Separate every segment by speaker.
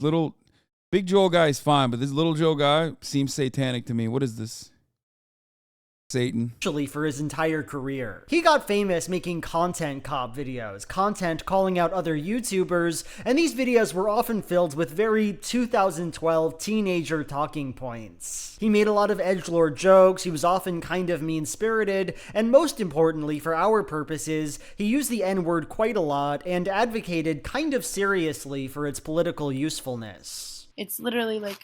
Speaker 1: Little Big Joe guy is fine, but this little Joe guy seems satanic to me. What is this? Satan.
Speaker 2: For his entire career. He got famous making content cop videos, content calling out other YouTubers, and these videos were often filled with very 2012 teenager talking points. He made a lot of edgelord jokes, he was often kind of mean-spirited, and most importantly for our purposes, he used the N-word quite a lot and advocated kind of seriously for its political usefulness.
Speaker 3: It's literally like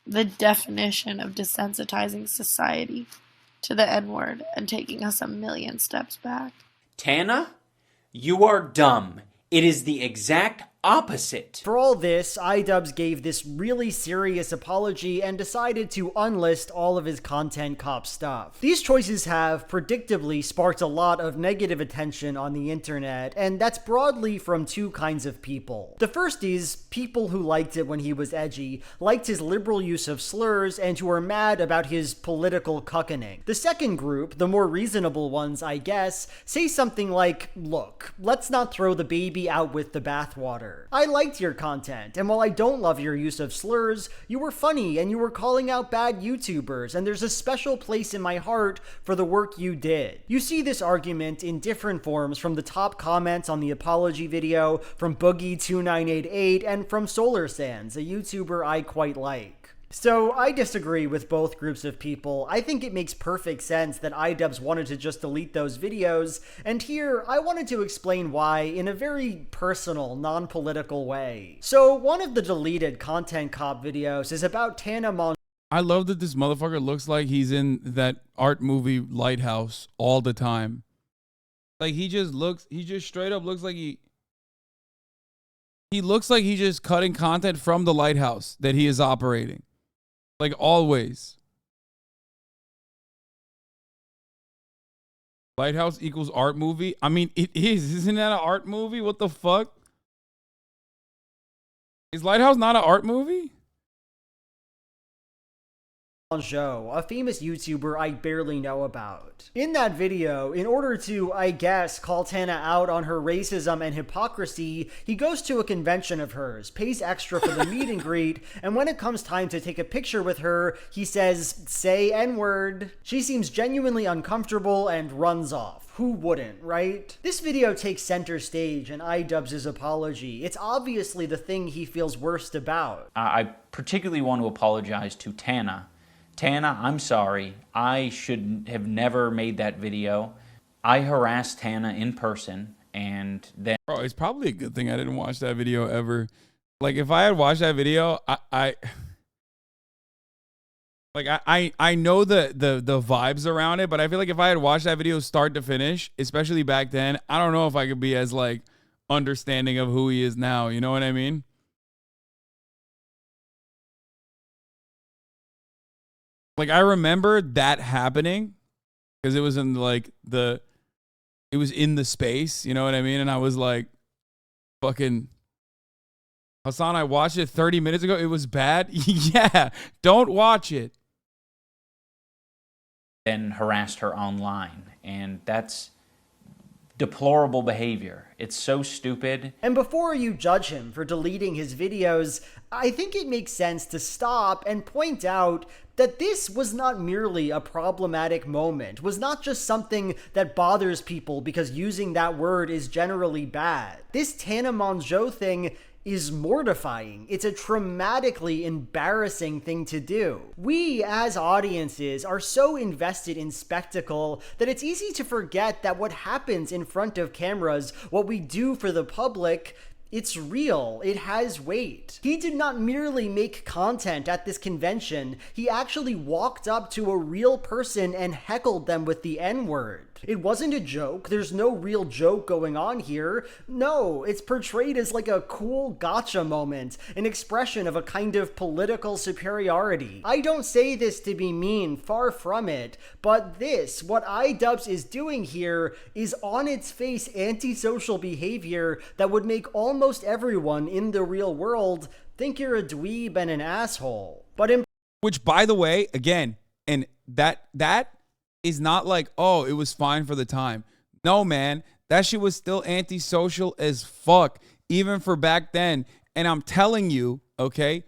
Speaker 3: the definition of desensitizing society to the N-word and taking us a million steps back.
Speaker 4: Tana, you are dumb. It is the exact opposite.
Speaker 2: For all this, idubbbz gave this really serious apology and decided to unlist all of his content cop stuff. These choices have, predictably, sparked a lot of negative attention on the internet, and that's broadly from two kinds of people. The first is people who liked it when he was edgy, liked his liberal use of slurs, and who are mad about his political cuckening. The second group, the more reasonable ones, I guess, say something like, look, let's not throw the baby out with the bathwater. I liked your content, and while I don't love your use of slurs, you were funny and you were calling out bad YouTubers, and there's a special place in my heart for the work you did. You see this argument in different forms from the top comments on the apology video, from Boogie2988, and from Solar Sands, a YouTuber I quite like. So I disagree with both groups of people. I think it makes perfect sense that idubbbz wanted to just delete those videos, and here I wanted to explain why in a very personal, non-political way. So one of the deleted content cop videos is about Tana.
Speaker 1: I love that this motherfucker looks like he's in that art movie Lighthouse all the time. Like he just straight up looks like he looks like he's just cutting content from the lighthouse that he is operating. Like always. Lighthouse equals art movie. I mean, it is. Isn't that an art movie? What the fuck? Is Lighthouse not an art movie?
Speaker 2: A famous YouTuber I barely know about. In that video, in order to, I guess, call Tana out on her racism and hypocrisy, he goes to a convention of hers, pays extra for the meet and greet, and when it comes time to take a picture with her, he says, say N-word. She seems genuinely uncomfortable and runs off. Who wouldn't, right? This video takes center stage in idubbbz's apology. It's obviously the thing he feels worst about.
Speaker 4: I particularly want to apologize to Tana. Tana, I'm sorry. I should have never made that video. I harassed Tana in person, and then...
Speaker 1: Bro, it's probably a good thing I didn't watch that video ever. Like, if I had watched that video, I know the vibes around it, but I feel like if I had watched that video start to finish, especially back then, I don't know if I could be as, like, understanding of who he is now. You know what I mean? Like, I remember that happening because it was in like it was in the space, you know what I mean? And I was like, fucking Hasan, I watched it 30 minutes ago. It was bad. Yeah, don't watch it.
Speaker 4: Then harassed her online, and that's deplorable behavior. It's so stupid.
Speaker 2: And before you judge him for deleting his videos, I think it makes sense to stop and point out that this was not merely a problematic moment, was not just something that bothers people because using that word is generally bad. This Tana Mongeau thing is mortifying. It's a traumatically embarrassing thing to do. We, as audiences, are so invested in spectacle that it's easy to forget that what happens in front of cameras, what we do for the public, it's real. It has weight. He did not merely make content at this convention. He actually walked up to a real person and heckled them with the N-word. It wasn't a joke. There's no real joke going on here. No, it's portrayed as like a cool gotcha moment, an expression of a kind of political superiority. I don't say this to be mean, far from it, but this, what idubbbz is doing here, is on its face antisocial behavior that would make almost everyone in the real world think you're a dweeb and an asshole.
Speaker 1: Which, by the way, again, and that is not like, oh, it was fine for the time. No, man, that shit was still antisocial as fuck, even for back then. And I'm telling you, okay,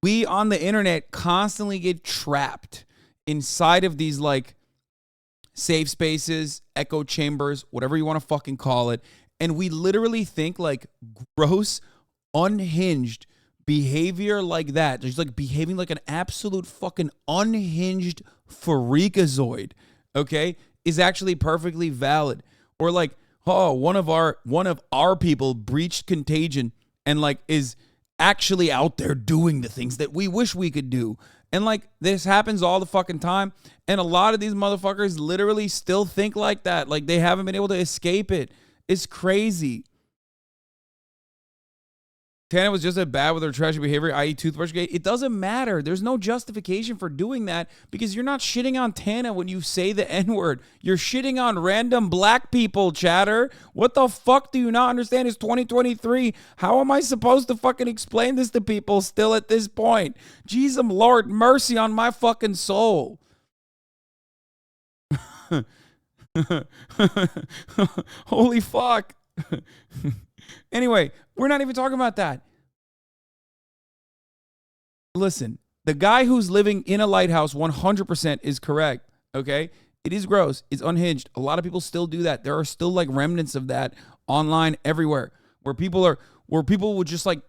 Speaker 1: we on the internet constantly get trapped inside of these like safe spaces, echo chambers, whatever you want to fucking call it. And we literally think like gross, unhinged behavior like that, just like behaving like an absolute fucking unhinged freakazoid, okay, is actually perfectly valid. Or like, oh, one of our people breached contagion and like is actually out there doing the things that we wish we could do. And like this happens all the fucking time. And a lot of these motherfuckers literally still think like that. Like they haven't been able to escape it. It's crazy. Tana was just as bad with her trashy behavior, i.e. toothbrush gate. It doesn't matter. There's no justification for doing that because you're not shitting on Tana when you say the N-word. You're shitting on random black people, chatter. What the fuck do you not understand? It's 2023. How am I supposed to fucking explain this to people still at this point? Jesus, Lord, mercy on my fucking soul. Holy fuck. Anyway, we're not even talking about that. Listen, the guy who's living in a lighthouse 100% is correct, okay? It is gross. It's unhinged. A lot of people still do that. There are still like remnants of that online everywhere where people would just like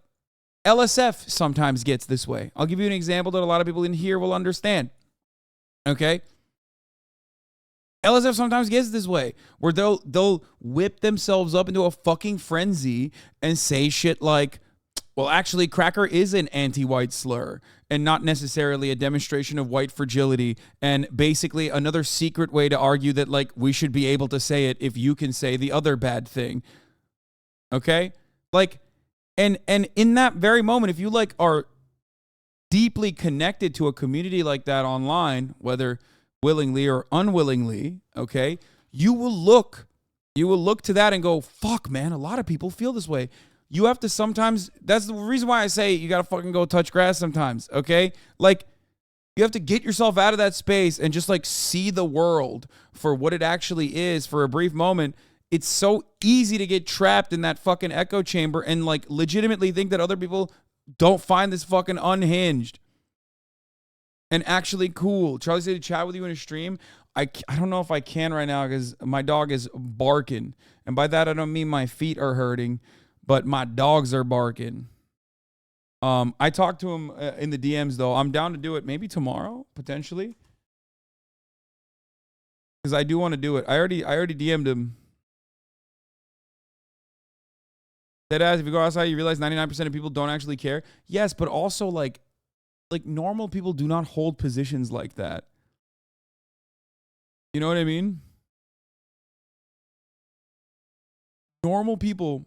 Speaker 1: LSF sometimes gets this way. I'll give you an example that a lot of people in here will understand, okay? LSF sometimes gets this way, where they'll whip themselves up into a fucking frenzy and say shit like, well, actually, cracker is an anti-white slur and not necessarily a demonstration of white fragility, and basically another secret way to argue that, like, we should be able to say it if you can say the other bad thing. Okay? Like, and in that very moment, if you, like, are deeply connected to a community like that online, whether willingly or unwillingly, okay, you will look to that and go, fuck, man, a lot of people feel this way. You have to sometimes, that's the reason why I say you got to fucking go touch grass sometimes, okay? Like, you have to get yourself out of that space and just like see the world for what it actually is for a brief moment. It's so easy to get trapped in that fucking echo chamber and like legitimately think that other people don't find this fucking unhinged and actually cool. Charlie said to chat with you in a stream. I don't know if I can right now because my dog is barking. And by that, I don't mean my feet are hurting, but my dogs are barking. I talked to him in the DMs, though. I'm down to do it maybe tomorrow, potentially. Because I do want to do it. I already DM'd him. Deadass, if you go outside, you realize 99% of people don't actually care. Yes, but also, like normal people do not hold positions like that. You know what I mean? Normal people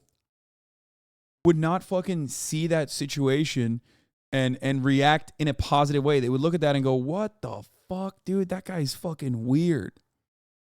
Speaker 1: would not fucking see that situation and react in a positive way. They would look at that and go, what the fuck, dude? That guy's fucking weird.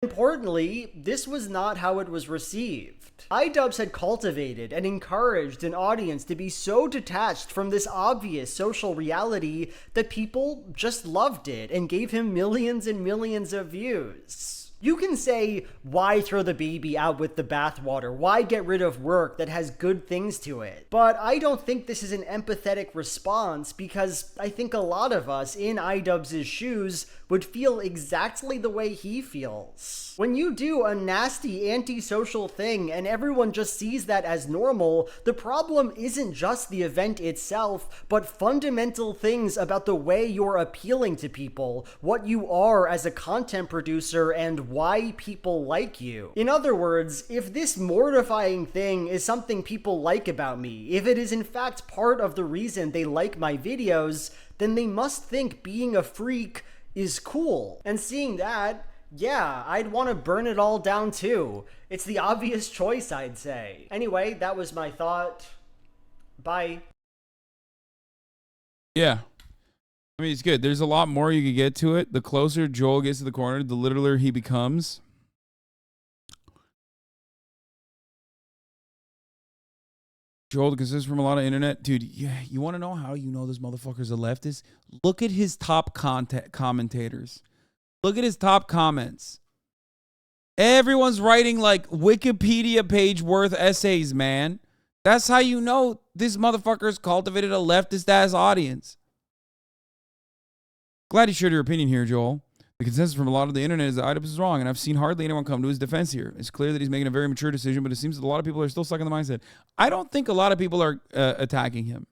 Speaker 2: Importantly, this was not how it was received. idubbbz had cultivated and encouraged an audience to be so detached from this obvious social reality that people just loved it and gave him millions and millions of views. You can say, why throw the baby out with the bathwater? Why get rid of work that has good things to it? But I don't think this is an empathetic response because I think a lot of us in idubbbz's shoes would feel exactly the way he feels. When you do a nasty antisocial thing and everyone just sees that as normal, the problem isn't just the event itself, but fundamental things about the way you're appealing to people, what you are as a content producer, and why people like you. In other words, if this mortifying thing is something people like about me, if it is in fact part of the reason they like my videos, then they must think being a freak is cool. And seeing that, yeah, I'd want to burn it all down too. It's the obvious choice, I'd say. Anyway, that was my thought. Bye.
Speaker 1: Yeah. I mean, it's good. There's a lot more you could get to it. The closer Joel gets to the corner, the littler he becomes. Joel consists from a lot of internet. Dude, yeah, you want to know how you know this motherfucker's a leftist? Look at his top commentators. Look at his top comments. Everyone's writing like Wikipedia page worth essays, man. That's how you know this motherfucker's cultivated a leftist ass audience. Glad you shared your opinion here, Joel. The consensus from a lot of the internet is that idubbbz is wrong, and I've seen hardly anyone come to his defense here. It's clear that he's making a very mature decision, but it seems that a lot of people are still stuck in the mindset. I don't think a lot of people are attacking him.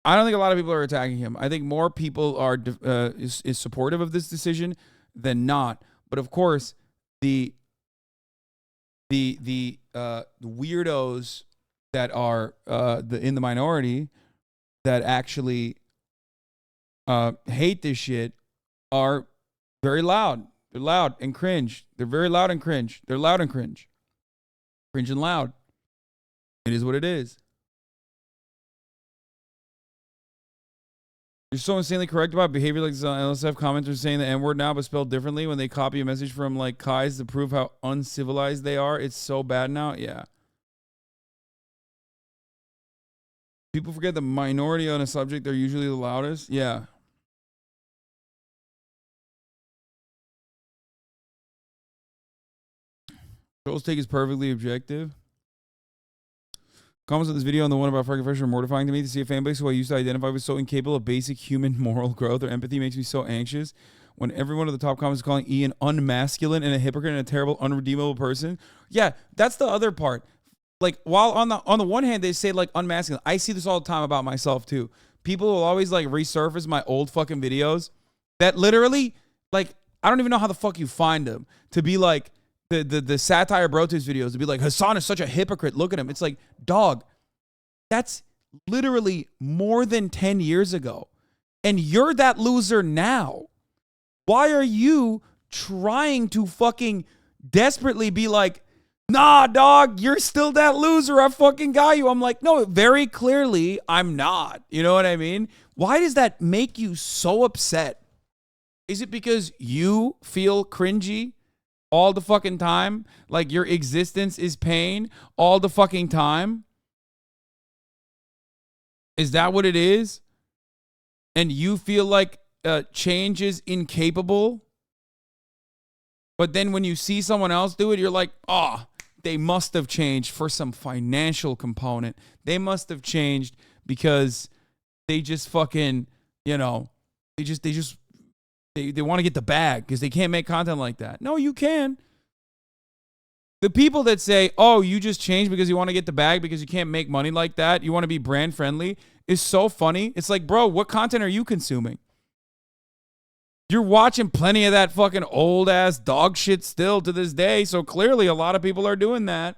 Speaker 1: I don't think a lot of people are attacking him. I think more people are is supportive of this decision than not. But of course, the weirdos that are in the minority that actually hate this shit are very loud. They're loud and cringe. They're very loud and cringe. They're loud and cringe. Cringe and loud. It is what it is. You're so insanely correct about behavior like this. LSF commenters saying the N-word now but spelled differently when they copy a message from like Kai's to prove how uncivilized they are. It's so bad now. Yeah. People forget the minority on a subject, they're usually the loudest. Yeah. Joel's take is perfectly objective. Comments on this video and the one about fucking fresh are mortifying to me. To see a fan base who I used to identify with so incapable of basic human moral growth or empathy makes me so anxious. When every one of the top comments is calling Ian unmasculine and a hypocrite and a terrible, unredeemable person. Yeah, that's the other part. Like, while on the one hand they say like unmasculine, I see this all the time about myself too. People will always like resurface my old fucking videos that literally, like, I don't even know how the fuck you find them to be like. The satire Brotus videos to be like, Hasan is such a hypocrite. Look at him. It's like, dog, that's literally more than 10 years ago. And you're that loser now. Why are you trying to fucking desperately be like, nah, dog, you're still that loser. I fucking got you. I'm like, no, very clearly I'm not. You know what I mean? Why does that make you so upset? Is it because you feel cringy all the fucking time? Like your existence is pain all the fucking time? Is that what it is? And you feel like change is incapable? But then when you see someone else do it, you're like, oh, they must have changed for some financial component. They must have changed because they just fucking, you know, they want to get the bag because they can't make content like that. No, you can. The people that say, oh, you just changed because you want to get the bag because you can't make money like that, you want to be brand friendly, is so funny. It's like, bro, what content are you consuming? You're watching plenty of that fucking old ass dog shit still to this day. So clearly a lot of people are doing that.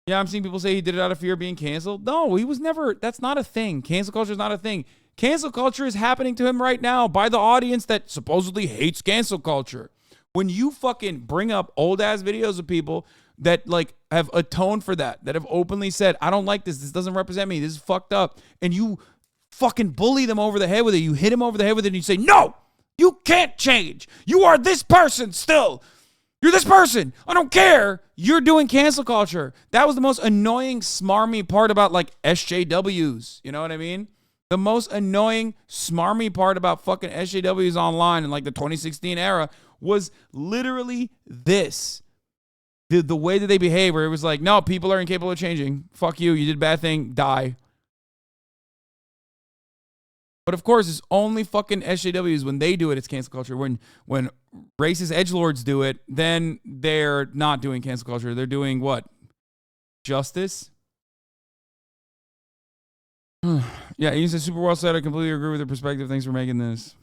Speaker 1: Yeah, I'm seeing people say he did it out of fear of being canceled. No, he was never. That's not a thing. Cancel culture is not a thing. Cancel culture is happening to him right now by the audience that supposedly hates cancel culture. When you fucking bring up old ass videos of people that like have atoned for that have openly said, I don't like this. This doesn't represent me. This is fucked up. And you fucking bully them over the head with it. You hit him over the head with it and you say, no, you can't change. You are this person still. You're this person. I don't care. You're doing cancel culture. That was the most annoying, smarmy part about like SJWs. You know what I mean? The most annoying, smarmy part about fucking SJWs online in like the 2016 era was literally this. The way that they behave, where it was like, no, people are incapable of changing. Fuck you. You did a bad thing. Die. But of course, it's only fucking SJWs when they do it, it's cancel culture. When racist edgelords do it, then they're not doing cancel culture. They're doing what? Justice? Yeah, Ian says, super well said. I completely agree with your perspective. Thanks for making this.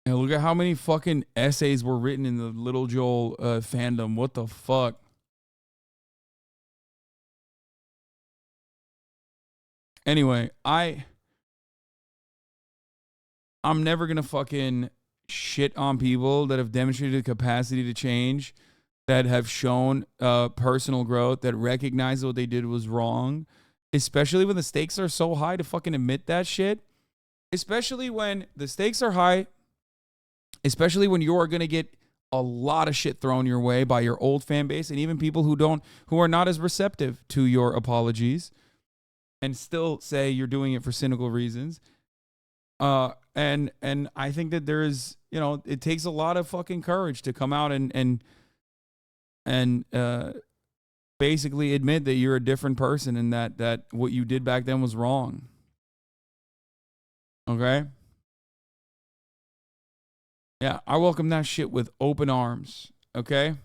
Speaker 1: Yeah, look at how many fucking essays were written in the Little Joel fandom. What the fuck? Anyway, I'm never going to fucking shit on people that have demonstrated a capacity to change, that have shown personal growth, that recognize what they did was wrong, especially when the stakes are so high to fucking admit that shit. Especially when the stakes are high, especially when you are going to get a lot of shit thrown your way by your old fan base and even people who are not as receptive to your apologies and still say you're doing it for cynical reasons. And I think that there is, it takes a lot of fucking courage to come out and basically admit that you're a different person and that what you did back then was wrong. Okay? Yeah, I welcome that shit with open arms. Okay?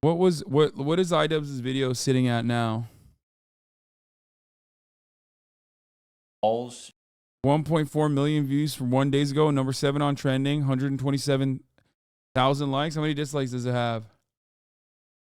Speaker 1: What is idubbbz's video sitting at now?
Speaker 4: Balls.
Speaker 1: 1.4 million views from 1 day ago. Number 7 on trending. 127,000 likes. How many dislikes does it have?